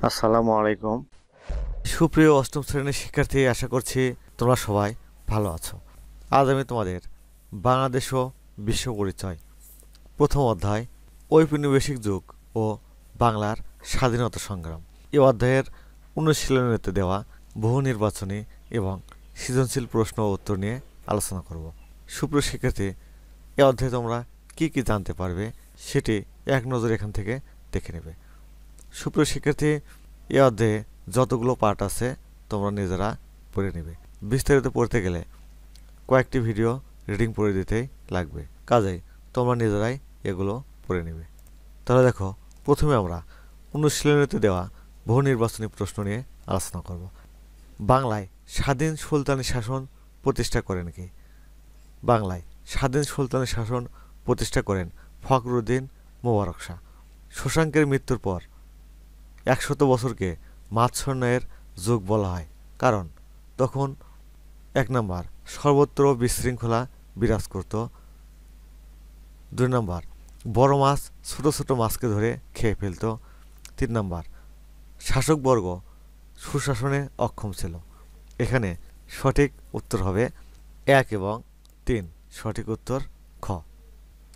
আসসালামু আলাইকুম। সুপ্রিয় অষ্টম শ্রেণীর শিক্ষার্থী, আশা করছি তোমরা সবাই ভালো আছো। আজ আমি তোমাদের বাংলাদেশ ও বিশ্ব পরিচয় প্রথম অধ্যায় ঔপনিবেশিক যুগ ও বাংলার স্বাধীনতা সংগ্রাম এই অধ্যায়ের অনুশীলনীতে দেওয়া বহু নির্বাচনী এবং সৃজনশীল প্রশ্ন ও উত্তর নিয়ে আলোচনা করব। সুপ্রিয় শিক্ষার্থী, এই অধ্যায়ে তোমরা কি কি জানতে পারবে সেটি এক নজর এখান থেকে দেখে নেবে। সুপ্রিয় শিক্ষার্থী, এই অধ্যায়ে যতগুলো পার্ট আছে তোমরা নিজেরা পড়ে নেবে। বিস্তারিত পড়তে গেলে কয়েকটি ভিডিও রিডিং পড়ে দিতেই লাগবে, কাজেই তোমরা নিজেরাই এগুলো পড়ে নেবে। তাহলে দেখো, প্রথমে আমরা অনুশীলনীতে দেওয়া বহু নির্বাচনী প্রশ্ন নিয়ে আলোচনা করব। বাংলায় স্বাধীন সুলতানি শাসন প্রতিষ্ঠা করেন কে? বাংলায় স্বাধীন সুলতানি শাসন প্রতিষ্ঠা করেন ফখরুদ্দীন মোবারক শাহ। শশাঙ্কের মৃত্যুর পর 100 বছরকে মাৎসর্যের যুগ বলা হয়, কারণ তখন 1 নাম্বার সর্বত্র বিশৃঙ্খলা বিরাজ করত, 2 নাম্বার বড় মাছ ছোট ছোট মাছকে ধরে খেয়ে ফেলত, 3 নাম্বার শাসকবর্গ সুশাসনে অক্ষম ছিল। এখানে সঠিক উত্তর হবে 1 এবং 3, সঠিক উত্তর খ।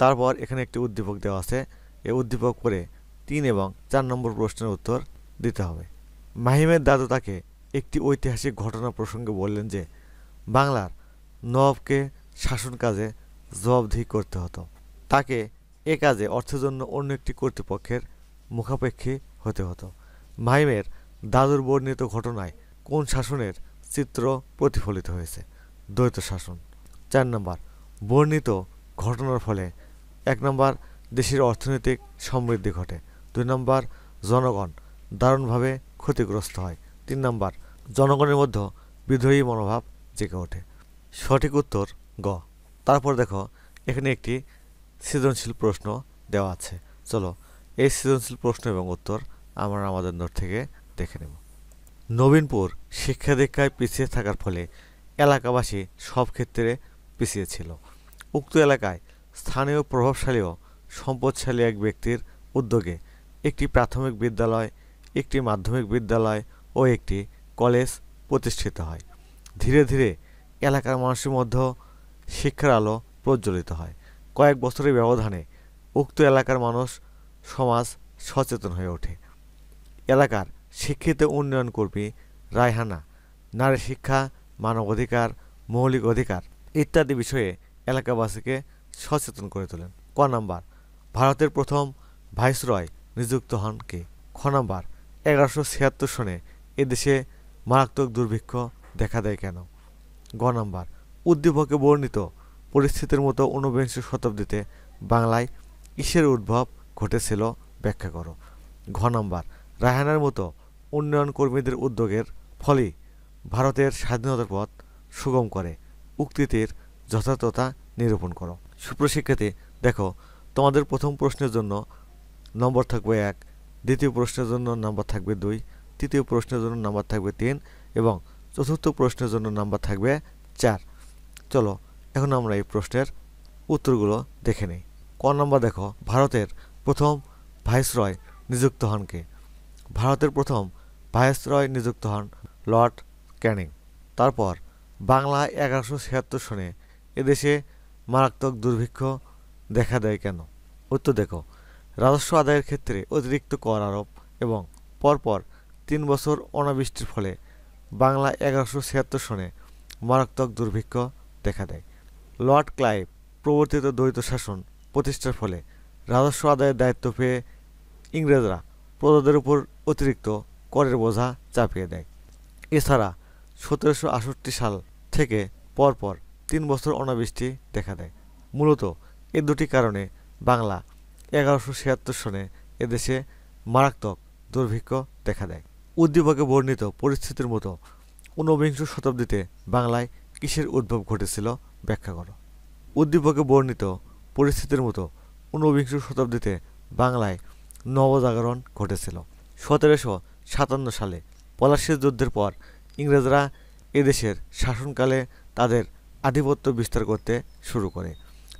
তারপর এখানে একটি উদ্দীপক দেওয়া আছে, এই উদ্দীপক পড়ে 3 এবং 4 নম্বর প্রশ্নের উত্তর দিতে হবে। মাহিমের দাদু তাকে একটি ঐতিহাসিক ঘটনা প্রসঙ্গে বললেন যে বাংলার নবাবকে শাসন কাজে জবাবদিহি করতে হতো। তাকে এ কাজে অর্থের জন্য অন্য একটি কর্তৃপক্ষের মুখাপেক্ষী হতে হতো। মাহিমের দাদুর বর্ণিত ঘটনায় কোন শাসনের চিত্র প্রতিফলিত হয়েছে? দ্বৈত শাসন। 4 নম্বর বর্ণিত ঘটনার ফলে 1 নম্বর দেশের অর্থনৈতিক সমৃদ্ধি ঘটে, 2 নম্বর জনগণ দারুণভাবে ক্ষতিগ্রস্ত হয়, 3 নম্বর জনগণের মধ্যে বিদ্রোহী মনোভাব জেগে ওঠে। সঠিক উত্তর গ। তারপর দেখো, এখানে একটি সৃজনশীল প্রশ্ন দেওয়া আছে। চলো এই সৃজনশীল প্রশ্ন এবং উত্তর আমরা আমাদের নোট থেকে দেখে নেব। নবীনপুর শিক্ষা দীক্ষায় পিছিয়ে থাকার ফলে এলাকাবাসী সব ক্ষেত্রে পিছিয়ে ছিল। উক্ত এলাকায় স্থানীয় প্রভাবশালী ও সম্পদশালী এক ব্যক্তির উদ্যোগে একটি প্রাথমিক বিদ্যালয়, একটি মাধ্যমিক বিদ্যালয় ও একটি কলেজ প্রতিষ্ঠিত হয়। ধীরে ধীরে এলাকার মানুষের মধ্যে শিক্ষার আলো প্রজ্বলিত হয়। কয়েক বছরের ব্যবধানে উক্ত এলাকার মানুষ সমাজ সচেতন হয়ে ওঠে। এলাকার শিক্ষিত উন্নয়ন কর্মী রায়হানা নারী শিক্ষা, মানবাধিকার, মৌলিক অধিকার ইত্যাদি বিষয়ে এলাকাবাসীকে সচেতন করে তোলেন। ক নাম্বার ভারতের প্রথম ভাইসরয় নিযুক্ত হন কে? খ নাম্বার 1176 সনে এদেশে মারাত্মক দুর্ভিক্ষ দেখা দেয় কেন? গ নাম্বার উদ্দীপকে বর্ণিত পরিস্থিতির মতো ঊনবিংশ শতাব্দীতে বাংলায় কিসের উদ্ভব ঘটেছিল ব্যাখ্যা করো। ঘ নাম্বার রায়হানার মতো উন্নয়ন কর্মীদের উদ্যোগের ফলেই ভারতের স্বাধীনতার পথ সুগম করে উক্তিটির যথার্থতা নিরূপণ করো। সুপ্রশিক্ষার্থী, দেখো, তোমাদের প্রথম প্রশ্নের জন্য নম্বর থাকবে 1, দ্বিতীয় প্রশ্নের জন্য নাম্বার থাকবে 2, তৃতীয় প্রশ্নের জন্য নাম্বার থাকবে 3 এবং চতুর্থ প্রশ্নের জন্য নাম্বার থাকবে 4। চলো এখন আমরা এই প্রশ্নের উত্তরগুলো দেখে নিই। ক নাম্বার দেখো, ভারতের প্রথম ভাইসরয় নিযুক্ত হন কে? ভারতের প্রথম ভাইসরয় নিযুক্ত হন লর্ড ক্যানিং। তারপর বাংলা 1176 সনে এদেশে মারাত্মক দুর্ভিক্ষ দেখা দেয় কেন? উত্তর দেখো, রাজস্ব আদায়ের ক্ষেত্রে অতিরিক্ত কর আরোপ এবং পরপর 3 বছর অনাবৃষ্টির ফলে বাংলা 1176 সনে মারাত্মক দুর্ভিক্ষ দেখা দেয়। লর্ড ক্লাইভ প্রবর্তিত দ্বৈত শাসন প্রতিষ্ঠার ফলে রাজস্ব আদায়ের দায়িত্ব পেয়ে ইংরেজরা প্রজাদের উপর অতিরিক্ত করের বোঝা চাপিয়ে দেয়। এছাড়া 1768 সাল থেকে পরপর 3 বছর অনাবৃষ্টি দেখা দেয়। মূলত এ দুটি কারণে বাংলা 1176 সনে এদেশে মারাত্মক দুর্ভিক্ষ দেখা দেয়। উদ্দীপকে বর্ণিত পরিস্থিতির মতো ঊনবিংশ শতাব্দীতে বাংলায় কিসের উদ্ভব ঘটেছিল ব্যাখ্যা করো। উদ্দীপকে বর্ণিত পরিস্থিতির মতো ঊনবিংশ শতাব্দীতে বাংলায় নবজাগরণ ঘটেছিল। 1757 সালে পলাশীর যুদ্ধের পর ইংরেজরা এদেশের শাসনকালে তাদের আধিপত্য বিস্তার করতে শুরু করে।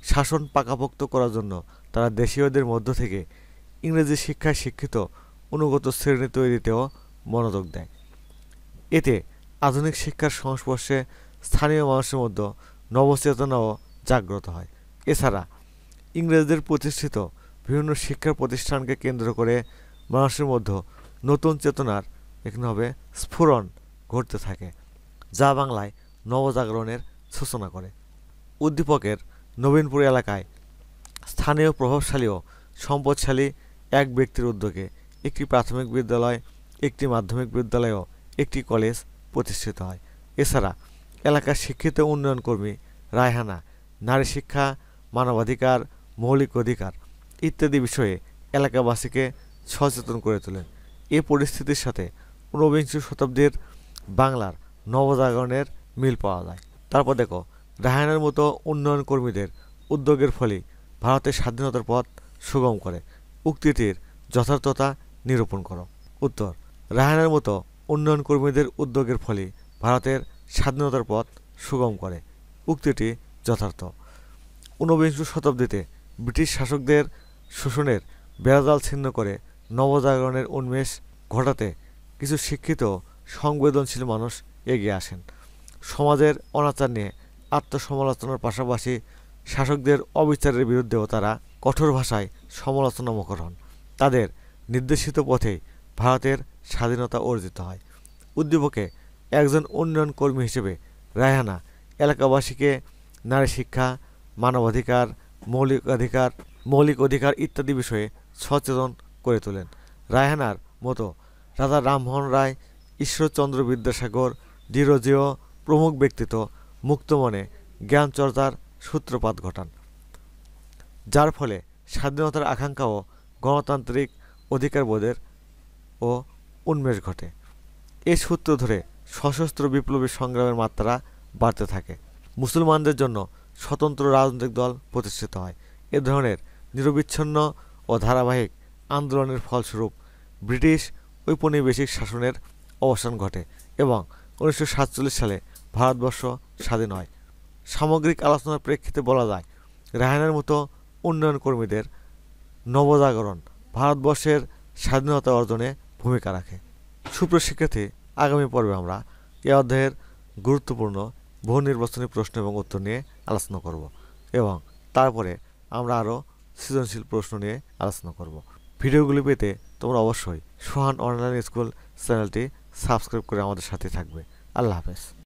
শাসন পাকাপোক্ত করার জন্য তারা দেশীয়দের মধ্য থেকে ইংরেজি শিক্ষায় শিক্ষিত অনুগত শ্রেণী তৈরিতেও মনোযোগ দেয়। এতে আধুনিক শিক্ষার সংস্পর্শে স্থানীয় মানুষের মধ্যে নবচেতনাও জাগ্রত হয়। এছাড়া ইংরেজদের প্রতিষ্ঠিত বিভিন্ন শিক্ষা প্রতিষ্ঠানকে কেন্দ্র করে মানুষের মধ্যে নতুন চেতনার এখানে হবে স্ফুরণ ঘটতে থাকে, যা বাংলায় নবজাগরণের সূচনা করে। উদ্দীপকের নবীনপুর এলাকায় স্থানীয় প্রভাবশালী ও সম্পদশালী এক ব্যক্তির উদ্যোগে একটি প্রাথমিক বিদ্যালয়, একটি মাধ্যমিক বিদ্যালয় ও একটি কলেজ প্রতিষ্ঠিত হয়। এছাড়া এলাকার শিক্ষিত উন্নয়ন কর্মী রায়হানা নারী শিক্ষা, মানবাধিকার, মৌলিক অধিকার ইত্যাদি বিষয়ে এলাকাবাসীকে সচেতন করে তোলেন। এ পরিস্থিতির সাথে ঊনবিংশ শতাব্দীর বাংলার নবজাগরণের মিল পাওয়া যায়। তারপর দেখো, রায়হানার মতো উন্নয়ন কর্মীদের উদ্যোগের ফলে ভারতের স্বাধীনতার পথ সুগম করে। উক্তিটির যথার্থতা নিরূপণ করো। উত্তর, রায়হানার মতো উন্নয়ন কর্মীদের উদ্যোগের ফলে ভারতের স্বাধীনতার পথ সুগম করে। উক্তিটি যথার্থ। ঊনবিংশ শতাব্দীতে ব্রিটিশ শাসকদের শোষণের বেড়াজাল ছিন্ন করে নবজাগরণের উন্মেষ ঘটাতে কিছু শিক্ষিত সংবেদনশীল মানুষ এগিয়ে আসেন। সমাজের অনাচার নিয়ে আত্মসমালোচনার পাশাপাশি শাসকদের অবিচারের বিরুদ্ধেও তারা কঠোর ভাষায় সমালোচনা মুখর হন। তাদের নির্দেশিত পথেই ভারতের স্বাধীনতা অর্জিত হয়। উদ্দীপকে একজন উন্নয়ন কর্মী হিসেবে রায়হানা এলাকাবাসীকে নারী শিক্ষা, মানবাধিকার, মৌলিক অধিকার ইত্যাদি বিষয়ে সচেতন করে তোলেন। রায়হানার মতো রাজা রামমোহন রায়, ঈশ্বরচন্দ্র বিদ্যাসাগর, ডিরোজিও প্রমুখ ব্যক্তিত্ব মুক্তমনে জ্ঞানচর্চার সূত্রপাত ঘটান, যার ফলে স্বাধীনতার আকাঙ্ক্ষা ও গণতান্ত্রিক অধিকারবোধের ও উন্মেষ ঘটে। এই সূত্র ধরে সশস্ত্র বিপ্লবী সংগ্রামের মাত্রা বাড়তে থাকে। মুসলমানদের জন্য স্বতন্ত্র রাজনৈতিক দল প্রতিষ্ঠিত হয়। এ ধরনের নিরবিচ্ছিন্ন ও ধারাবাহিক আন্দোলনের ফলস্বরূপ ব্রিটিশ ঔপনিবেশিক শাসনের অবসান ঘটে এবং 1947 সালে ভারতবর্ষ স্বাধীন হয়। সামগ্রিক আলোচনার প্রেক্ষিতে বলা যায়, রায়হানার মতো উন্নয়ন কর্মীদের নবজাগরণ ভারতবর্ষের স্বাধীনতা অর্জনে ভূমিকা রাখে। সুপ্রিয় শিক্ষার্থী, আগামী পর্বে আমরা এ অধ্যায়ের গুরুত্বপূর্ণ বহু নির্বাচনী প্রশ্ন এবং উত্তর নিয়ে আলোচনা করব এবং তারপরে আমরা আরও সৃজনশীল প্রশ্ন নিয়ে আলোচনা করব। ভিডিওগুলি পেতে তোমরা অবশ্যই সোহান অনলাইন স্কুল চ্যানেলটি সাবস্ক্রাইব করে আমাদের সাথে থাকবে। আল্লাহ হাফেজ।